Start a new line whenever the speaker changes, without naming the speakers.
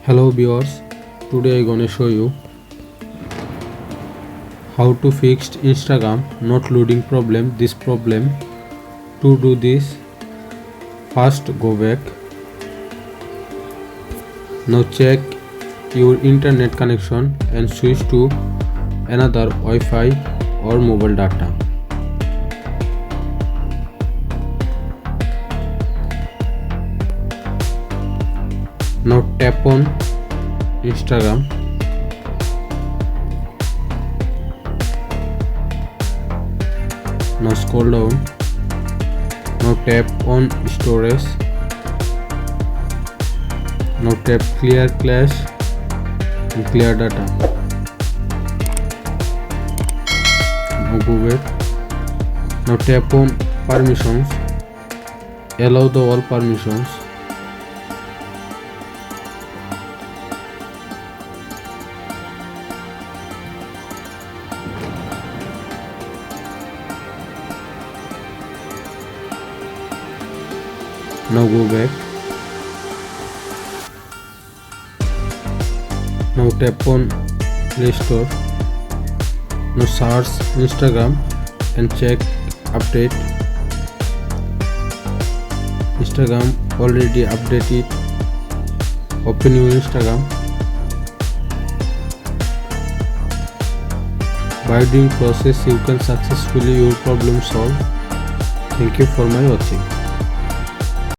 Hello viewers, today I gonna show you how to fix Instagram not loading problem. To do this, first go back. Now check your internet connection and switch to another Wi-Fi or mobile data. Now tap on Instagram. Now scroll down. Now tap on storage. Now tap clear cache and clear data. Now go back. Now tap on permissions. Allow the all permissions. Now go back. Now tap on Play Store. Now search Instagram and check update. Instagram already updated. Open your Instagram. By doing process you can successfully your problem solve. Thank you for my watching.